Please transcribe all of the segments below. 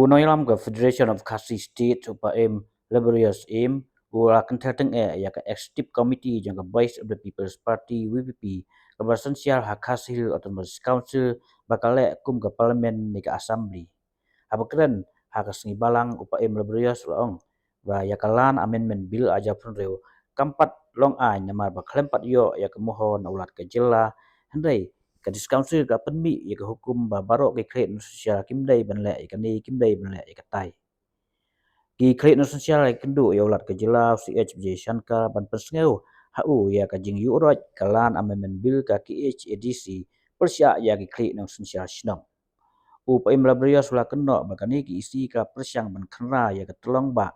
Noilam ke Federation of Khasi State UPM Laborious Aim akan terteng ya ke Executive Committee yang ke Voice of the People's Party WPP ke Basensial Hak Hasil Autonomous Council bakal kum ke Parlimen ni ke Assembly. Habakren hak sengi balang UPM Laborious long và ya kalan amendment bill aja pun reu kampat long ai namar baklempat yo ya ke mohon ulat ke jela hendai ka discouncil ka penmi ya ke hukum ba barok ke kret sosial kimdai banle ya ke ni kimdai banle ya ke tai ki kret sosial ya kendu ya ulat ke jela CHJ Shankar ban persngeu hu ya ka jing yuroj kalan amendment bill ka KHADC persya ya ke kret sosial snong UPM Labria sula keno bakani ki isi ka persyang ban kena ya ke telong ba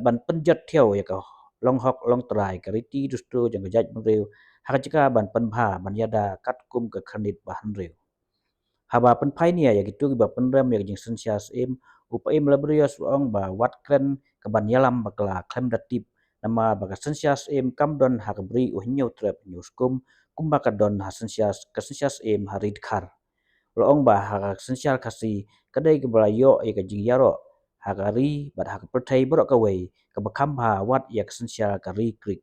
ban penjat theo ya ke long hok long trai ka riti dustru jang jaj mreu hakajika ban penbha ban yada katkum ke khanit bahan reu haba penpai ni ya gitu ba penram ya jing sensias im UPM Labria suang ba watkren ke ban yalam bakla klem datip nama baka sensias im kamdon hakbri uhnyo trap newskum kumbakadon hasensias kesensias im haridkhar loong ba hak sensial kasi kadai ke balayo ya ke jing yaro hakari bat hak pertai borok kawai ke bakamba wat ya ke sensial kari krik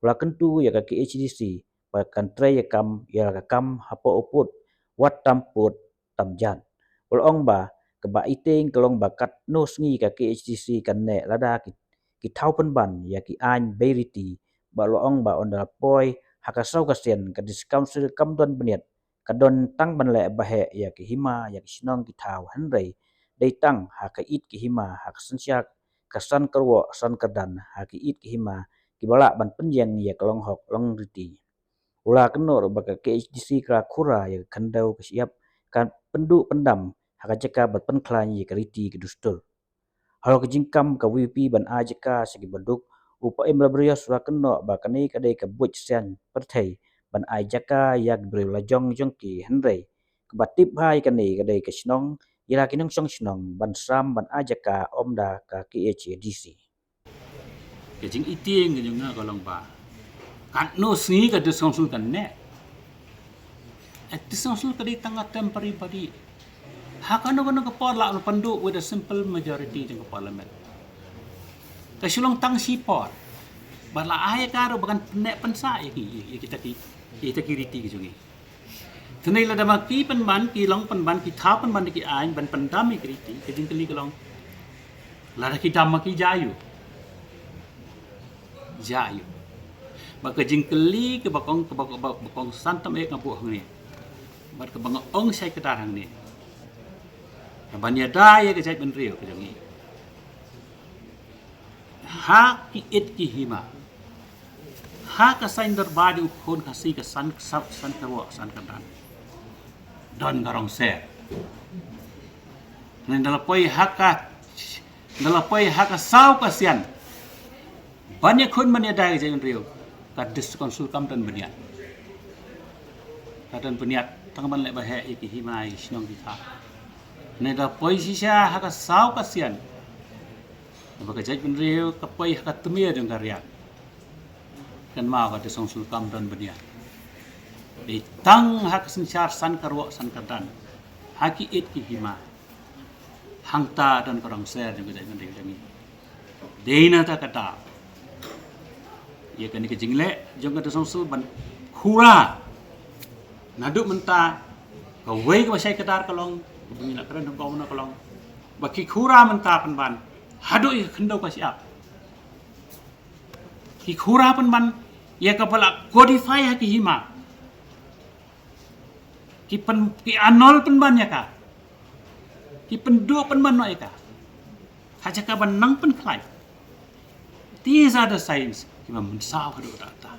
la kentu ya ke HDC ba kantre ya kam ya ke kam hapo uput wat tamput tamjan loong ba ke ba iting kelong bakat no sngi ke HDC kan ne lada ki thau ban ya ki an beriti ba loong ba ondal poi hakasau kasien ke discouncil kamdon beniat kadon tang ban le bahe ya ke hima ya ke sinong ki thau hanrei dei tang ha ka it ki hima ha sensiak kasan kerwo san kedan ha ki it ki hima ki bala ban penjeng ya kelong hok long riti ula kenor baka ke HDC kra khura ya kandau ke siap kan pendu pendam ha ka jeka bat penklan ya ke riti ke dustul halo ke jingkam ka WP ban ajeka segi beduk UPM Labria sura keno bakani kadai ke buj sian perthai ban ai jaka yak breu la jong jong ki henrei kebatip hai kani kadai ke snong ira kinong song snong ban sam ban ajaka omda ka KHADC ke jing iting ke jing kalong ba kan no sngi ka disongsul kan ne disongsul ka di tanga temporary body hakano kono ka pola no pandu with a simple majority jing parliament ka sulong tang sipor bala ay karo bakan ne pensa kita kiriti ke jungi tenai la dama ki penban ki long penban ki tha penban ki ain ban pendam ki kiriti ke jing kali kalong la ki dam ki jayu ba ke jing kali ke bakong santam ek ngapu hang ni bat ke bang ong sai ke darang ni ban ya dai ke jai ben rio ke jungi ha ki it ki hima ha ka sain berbadi ukun kasi ka san karwa san kadan don garong se nen dalapoi haka sau kasian banyak kun mania dai jangan rio ka diskonsul kam dan beniat tangaban le bahe iki himai sinong kita nen dalapoi sisa haka sau kasian baka jai ben rio ka poi haka temia deng karya kan mau ka disongsul kam dan beniat di tang hak sensyar san karwo san kadan haki it ki hima hangta dan korang ser juga jangan dengi deina ta kata ya kan ke jingle jong ka disongsul ban khura naduk menta ka wei ka sai kadar kalong bumi nak keren kau na kalong baki khura menta penban hadu ya kendau ka siap ki khura penban ya kapala codify haki hima ki anol penban ya ka ki pendu penban no ya ka haja ka ban nang pen klai these are the signs ki man saw hadu data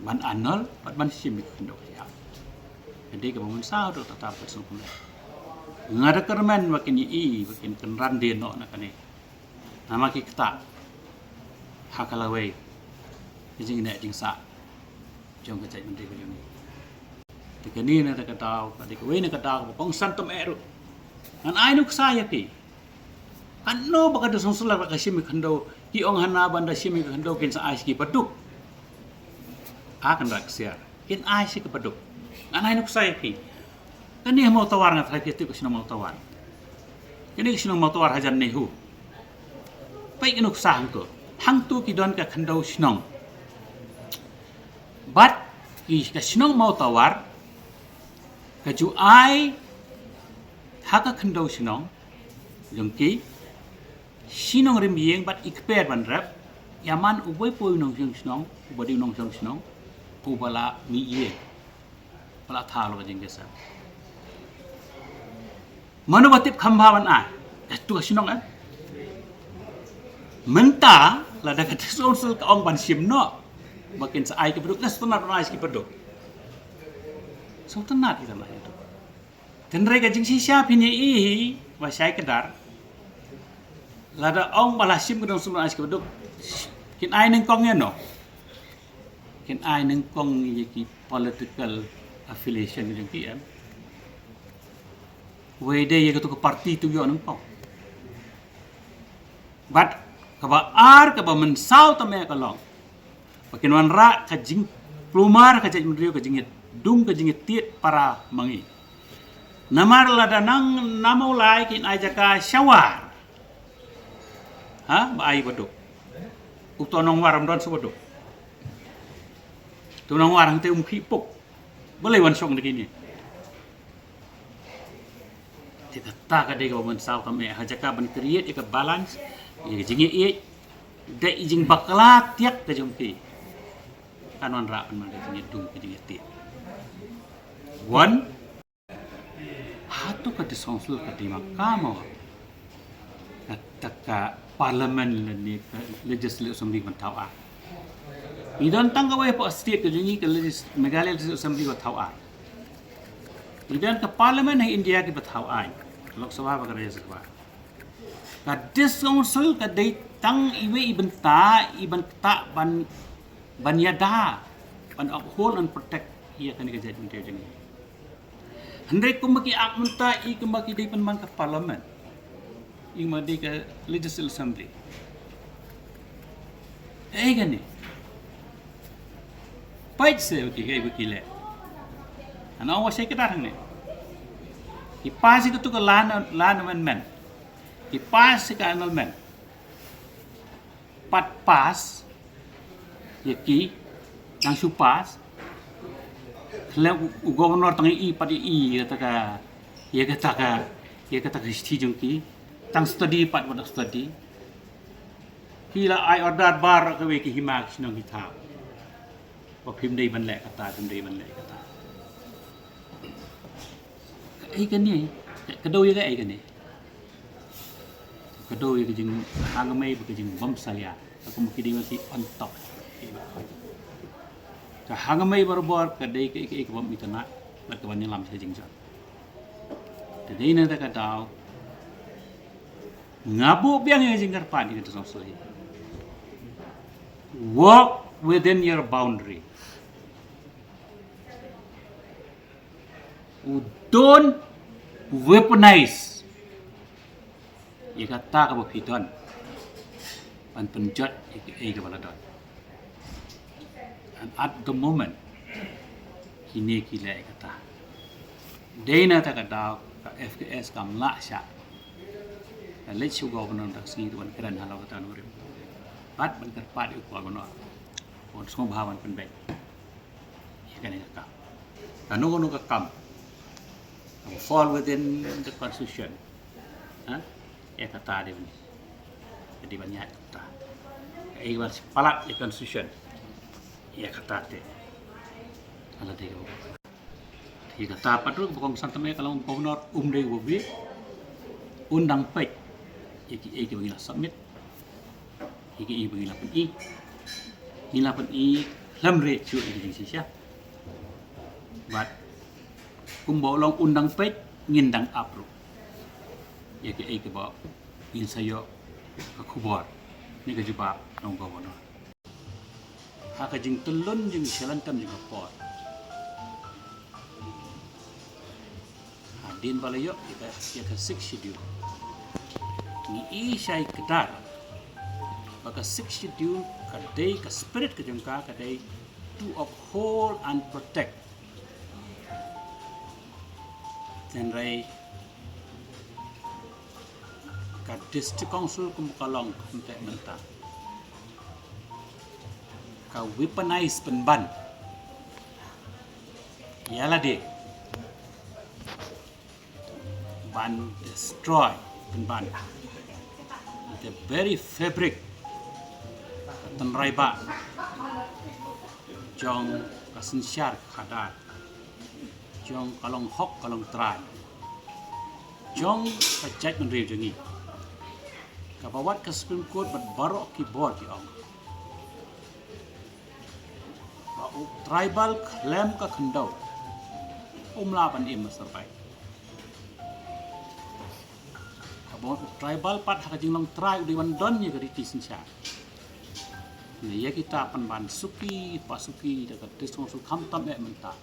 ban anol ban simik kendau ya jadi ka man saw hadu data person pun ngada kerman makin makin kenran de no na kane nama ki kata hakalawai jing ina jing sa jong ka jai menteri ko jong tikani na ka tao ka dik we na ka tao pong santom ero an ai nu saya ki anno baka do sonsula ka simi khando ki ong hana banda simi khando kin sa ai ki paduk akan rak sia kin ai si kepaduk anai nuk sai pi kan ni mau tawar ngat lagi tu kesina mau tawar kini kesina mau tawar hajan nehu pai kinuk sang ko hang tu ki don ka khandau sinong bat ki ka sinong mau tawar ka ju ai haka khandau sinong jong ki sinong rim yeng bat ikper ban rap yaman uboi poi nong jong sinong ubadi nong jong sinong ubala mi ye pala thalo jeng gesa manu batip khambawan a tu sinong a menta la da kat sol ka ong ban sim no bakin sa ai ke beduk nas tunat rais ki beduk so tunat kita lah itu dan rega jing si siap ini wa sai kedar la da ong bala sim kedong sum rais ki beduk kin ai neng kong no kin ai neng kong ye ki political affiliation jeng ki em wede ye ke parti tu yo neng kong but kaba ar kaba mensau tame kalong pakin wan ra ka jing plumar ka jing mrio ka jingit dung ka jingit tiet para mangi namar lada nang namau lai kin ajaka syawar ha ba ai bodok utonong waram don subodok tunong warang te khipuk boleh wan song begini kita tak ada kau mensau tame ajaka ban create ka balance jingi ye da jing bakla tiak da jompi kanon ra pan man jingi dung jingi ti one hatu ka disongsul ka di makamo ka parliament ni legislative assembly man tau a idon tang ka we po state ka jingi ka Meghalaya legislative assembly ko tau a idon ka parliament hai India ki batau ai Lok Sabha ka Rajya Sabha ka disongsul ka dei tang iwe ibenta ibenta ban yada ban uphold and protect ia kan ka jadi dia jengi handai kumaki akmunta I kumaki dei pan man ka parliament I madi ka legislative assembly gani pait se ki le ana wa se ka darang ne ipasi ka tu ka lan amendment ipas ka amendment pat pas yaki nang supas klem gobernur tangi I padi I kata ka sti jongki tang study pat wada study kila ai order bar ka we ki himak sinong kita pa phim dei ban le kata kan ni kadau ye ka ni kedoi ke jing hangamai ke jing bom salia aku mungkin dia mesti on top ka hangamai berbor ke dei ke bom itana la ke ban lam se jing jan jadi na ta ka dau ngabu biang ye jing karpan di ke sosai walk within your boundary don't weaponize kata ka bapidon pan penjat ke baladon and at the moment kini kila kata dena ta kata ka FKS kam la sya let you go non tak si tuan keren halau kata nurim pat ban terpat ku gono on song bhawan pen baik kan ka kanu ka kam fall within the constitution kata dia ni jadi banyak kata was palat the constitution kata dia ala dia kata patru bukong santame kalau gubernur dei wobi undang pek iki bagi submit iki bagi lapan I lamre chu di sisia but kumbolong undang pek ngindang apru ke ba in sayo ka khubor ni ka jubab nong gobernur ha ka jing telun jing selantam jing pot din balayo ka 6 schedule ni isai kedar maka 6 schedule ka day ka spirit ka jengka ka day to uphold and protect dan rai ka district council Kumkalong untuk mentah ka weaponize penban ialah dia ban destroy penban the very fabric tenrai ba jong kasin syar khadat jong kalong hok kalong trai jong kajat menri jengi kabawat ke Supreme Court barok ki bor ki ong ba tribal claim ka khandau umla ban im serbai kabawat tribal pat hak jinglong trai di wan don ye gari tisin sya ni ya kita pan suki pasuki dekat distrik sul khamtam mentah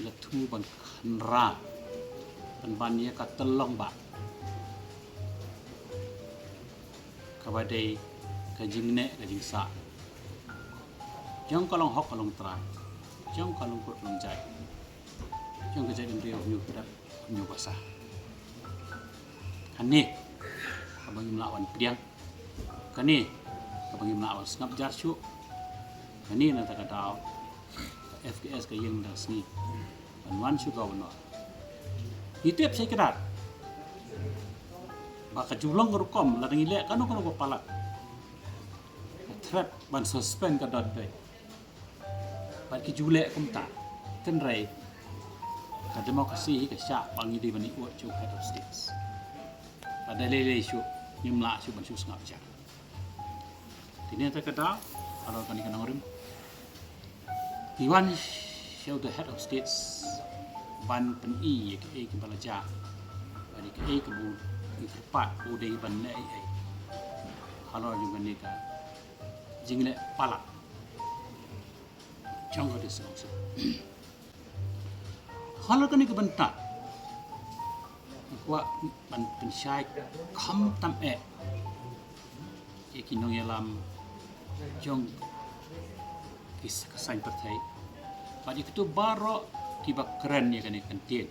la thu ban khanra pan ye ka telong ba kabadai ka jingne ka jingsa jong kalong hok kalong trai jong kalong kot long jai jong ka jai ndeu nyu kedap nyu basah kani abang melawan piang kani abang melawan ngap jar syu kani na ta kadau FKS ka yang dah sini wan syu ka wono itep sai kedat baka julong rukom la ngile kanu kanu ko palak threat ban suspend ka dot bay ba ki jule kum ta ten rai ka demokrasi ka sya bangi di bani uat chu head of states ada lele syu nyimla syu ban syu ngap ja tini ta kada aro kani kana ngorim Iwan show the head of states ban pen i ke balaja bani ke ke bu ipat udai ban nei ai kalau juga nika jingle palak janggo des ngso kalau kan nika bentak kuat ban pensyai kham tam kinong yalam jong kis kesan pertai pada itu baru kibak keren ya kan ikan tien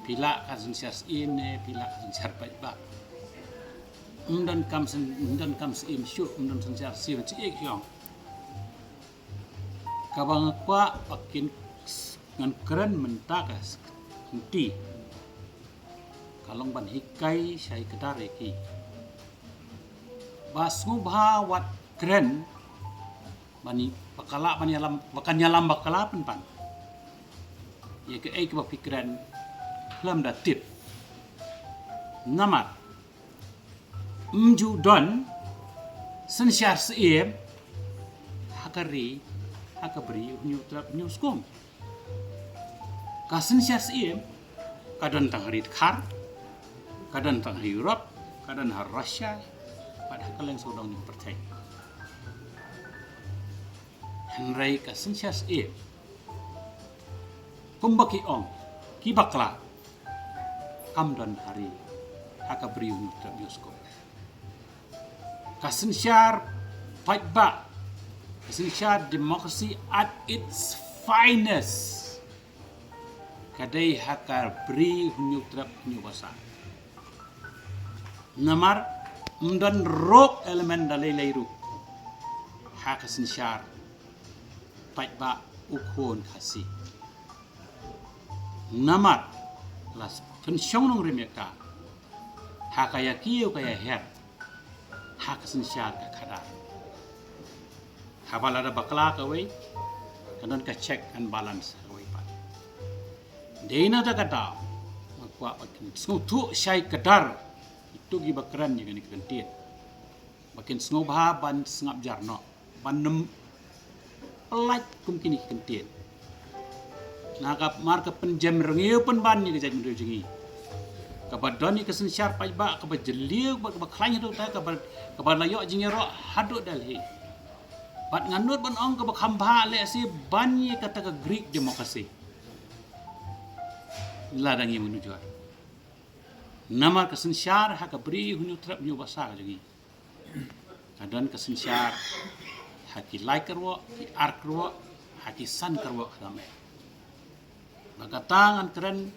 pila kasun sias ini pila kasun siar baik undan kam im syu undan sensiar si cik yong kabang kwa pakin ngan keren mentakas henti kalong ban hikai syai kedar iki basu bawat keren bani bakala bani alam bakan nyalam bakala pan ya ke ai ke pikiran lam da tip namat mju don sensyar siem hakari hakabri nyu trap nyu skom ka sensyar siem kadon tang hari khar kadon tang hari Europe kadon har Russia pada kaleng sodong ni percaya Henry ka sensyar siem kumbaki ong kibakla kamdan hari hakabri nyu trap nyu skom kasensyar pajba kasensyar demokrasi at its finest kadai hakar beri hunyu trap hunyu basa namar mdan rok elemen dalai leiru hakasensyar pajba ukhon khasi namar las pensyong nong remeka hakaya kiyo kaya her hakasensyar ka habal ada bakla kawai kanon ka check and balance kawai pa deina ta kata makwa pakin sutu syai kadar itu gi bakran ni kan kentit makin snobha ban sngap jarno ban nem pelaj kum kini kentit nakap marka penjam rengiu pen ban ni kejat mendu jengi kabadoni kesensyar pajba kabad jeliu kabad khlanya tu ta kabad layok jingero haduk dalhi bat nganut ban ong kabad khamba le si banyi kata ke Greek demokrasi ladangi menuju nama kesensyar hak beri hunyu trap nyu basa jengi kadon kesensyar haki like kerwo, ki ar kerwo, haki san kerwo kame. Maka tangan keren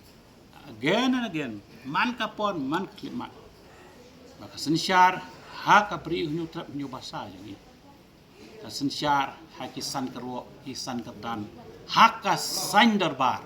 again and again, man kapon, man klimat. Maka sensyar haka pri hunyu trap hunyu basa jangi. Sensyar haki san kerwo, ki san ketan, haka san darbar.